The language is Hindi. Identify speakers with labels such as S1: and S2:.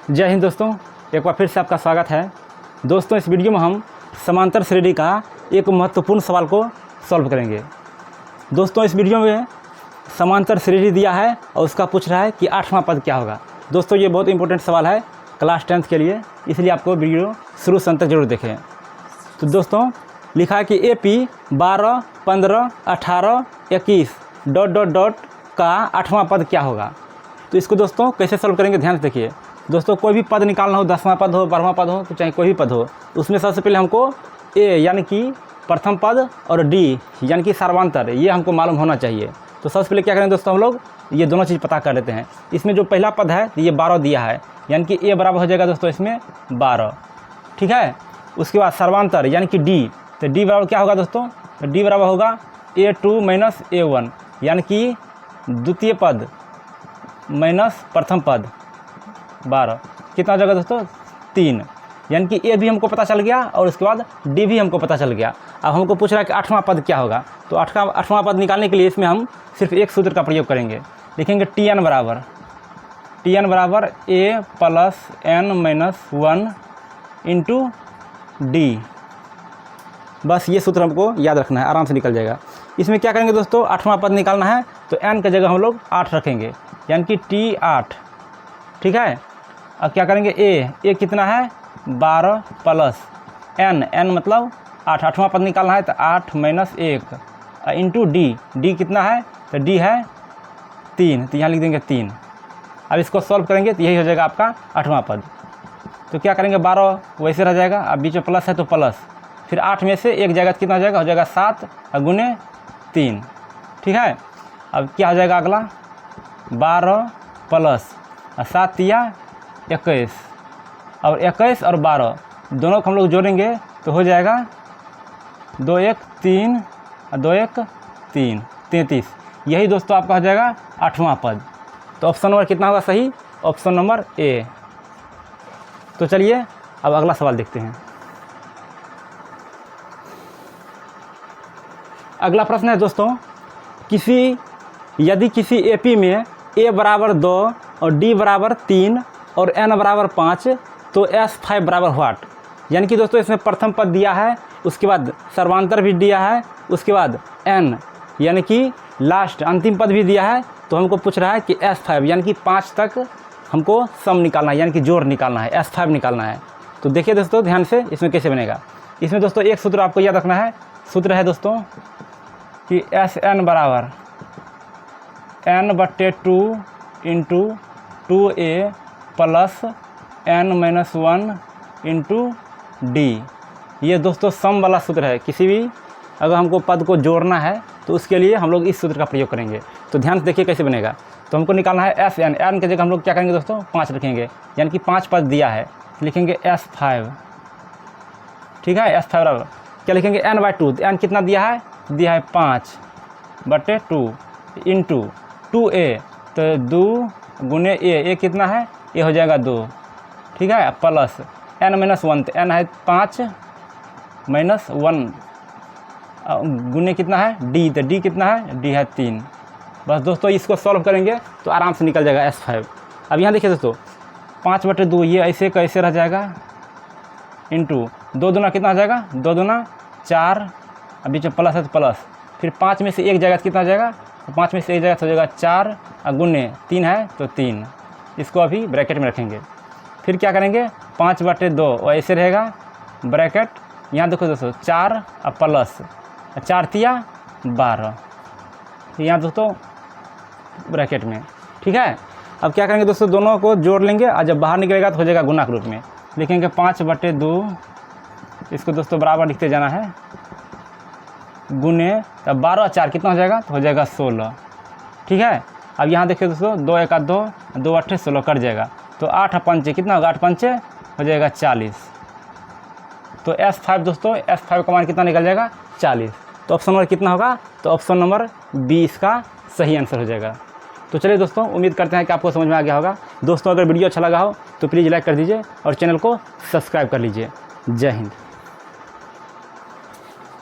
S1: जय हिंद दोस्तों, एक बार फिर से आपका स्वागत है। दोस्तों, इस वीडियो में हम समांतर श्रेणी का एक महत्वपूर्ण सवाल को सॉल्व करेंगे। दोस्तों, इस वीडियो में समांतर श्रेणी दिया है और उसका पूछ रहा है कि 8वां पद क्या होगा। दोस्तों, ये बहुत इंपॉर्टेंट सवाल है क्लास 10th के लिए, इसलिए आपको वीडियो शुरू से अंत तक जरूर देखें। तो दोस्तों, लिखा है कि AP 12, 15, 18, 21 ... का 8वां पद क्या होगा। तो इसको दोस्तों कैसे सॉल्व करेंगे, ध्यान से देखिए। दोस्तों, कोई भी पद निकालना हो, 10वां पद हो, 12वां पद हो, तो चाहे कोई भी पद हो, उसमें सबसे पहले हमको A यानी कि प्रथम पद और D यानी कि सर्वांतर, ये हमको मालूम होना चाहिए। तो सबसे पहले क्या करें दोस्तों, हम लोग ये दोनों चीज़ पता कर लेते हैं। इसमें जो पहला पद है ये 12 दिया है, यानी कि A बराबर हो जाएगा दोस्तों इसमें 12, ठीक है। उसके बाद सर्वांतर यानी कि D, तो D बराबर क्या होगा दोस्तों, तो D बराबर होगा A2 माइनस A1, यानी कि द्वितीय पद माइनस प्रथम पद 12, कितना हो जाएगा दोस्तों 3, यानी कि A भी हमको पता चल गया और उसके बाद D भी हमको पता चल गया। अब हमको पूछ रहा है कि 8वां पद क्या होगा। तो 8वां पद निकालने के लिए इसमें हम सिर्फ एक सूत्र का प्रयोग करेंगे। लिखेंगे Tn बराबर A plus n minus 1 into D। बस ये सूत्र हमको याद रखना है, आराम से निकल जाएगा। इसमें क्या करेंगे दोस्तों, 8वां पद निकालना है तो n की जगह हम लोग 8 रखेंगे, यानी कि T8, ठीक है। अब क्या करेंगे, A कितना है 12 प्लस n मतलब 8, 8वां पद निकालना है तो 8 माइनस 1 इंटू D कितना है, तो D है 3, तो यहाँ लिख देंगे 3। अब इसको सॉल्व करेंगे तो यही हो जाएगा आपका 8वां पद। तो क्या करेंगे, 12 वैसे रह जाएगा, अब बीच में प्लस है तो प्लस, फिर 8 में से एक जाएगा तो कितना हो जाएगा, हो जाएगा 7 गुने 3, ठीक है। अब क्या हो जाएगा अगला, 12 प्लस 7 या 21, और 21 और 12 दोनों को हम लोग जोड़ेंगे तो हो जाएगा 2 1 3 और 2 1 3, 33। यही दोस्तों आपका हो जाएगा 8वां पद। तो ऑप्शन नंबर कितना होगा सही, ऑप्शन नंबर A। तो चलिए अब अगला सवाल देखते हैं। अगला प्रश्न है दोस्तों, यदि किसी AP में A बराबर 2 और D बराबर 3 और n बराबर 5, तो S5 बराबर व्हाट। यानी कि दोस्तों इसमें प्रथम पद दिया है, उसके बाद सर्वांतर भी दिया है, उसके बाद n यानी कि लास्ट अंतिम पद भी दिया है। तो हमको पूछ रहा है कि S5 यानी कि 5 तक हमको सम निकालना है, यानी कि जोड़ निकालना है, S5 निकालना है। तो देखिए दोस्तों ध्यान से, इसमें कैसे बनेगा। इसमें दोस्तों एक सूत्र आपको याद रखना है, सूत्र है दोस्तों कि Sn बराबर n/2 into 2A plus n minus 1 into D। ये दोस्तों सम वाला सूत्र है। किसी भी अगर हमको पद को जोड़ना है तो उसके लिए हम लोग इस सूत्र का प्रयोग करेंगे। तो ध्यान से देखिए कैसे बनेगा। तो हमको निकालना है n की जगह हम लोग क्या करेंगे दोस्तों, 5 रखेंगे, यानी कि 5 पद दिया है, लिखेंगे S5, ठीक है। S5 बराबर क्या लिखेंगे, n/2, n कितना दिया है 5/2 इंटू 2A, तो 2 गुने A कितना है, ये हो जाएगा 2, ठीक है, प्लस n माइनस 1, तो n है 5 माइनस 1 गुने कितना है D, तो D कितना है, D है 3। बस दोस्तों इसको सॉल्व करेंगे तो आराम से निकल जाएगा S5। अब यहाँ देखिए दोस्तों 5/2 ये ऐसे कैसे रह जाएगा, इंटू 2 दूना कितना हो जाएगा, 2 दूना 4, अब बीच में प्लस है तो प्लस, फिर 5 में से एक जगह कितना हो जाएगा, 5 में से एक जगह हो जाएगा 4 गुने 3 है तो 3। इसको अभी ब्रैकेट में रखेंगे। फिर क्या करेंगे, 5/2 और ऐसे रहेगा ब्रैकेट, यहाँ देखो दोस्तों 4 और प्लस 4 तिया 12, यहाँ दोस्तों ब्रैकेट में, ठीक है। अब क्या करेंगे दोस्तों, दोनों को जोड़ लेंगे और जब बाहर निकलेगा तो हो जाएगा गुना के रूप में, लिखेंगे 5/2, इसको दोस्तों बराबर लिखते जाना है, गुने तब 12 और 4 कितना हो जाएगा, तो हो जाएगा 16, ठीक है। अब यहाँ देखिए दोस्तों 2 1 2, 2 8 16 कट जाएगा, तो 8 5 कितना होगा, 8 5 हो जाएगा 40। तो S5 दोस्तों, S5 का मान कितना निकल जाएगा, 40। तो ऑप्शन नंबर कितना होगा, तो ऑप्शन नंबर B इसका सही आंसर हो जाएगा। तो चलिए दोस्तों, उम्मीद करते हैं कि आपको समझ में आ गया होगा। दोस्तों अगर वीडियो अच्छा लगा हो तो प्लीज़ लाइक कर दीजिए और चैनल को सब्सक्राइब कर लीजिए। जय हिंद।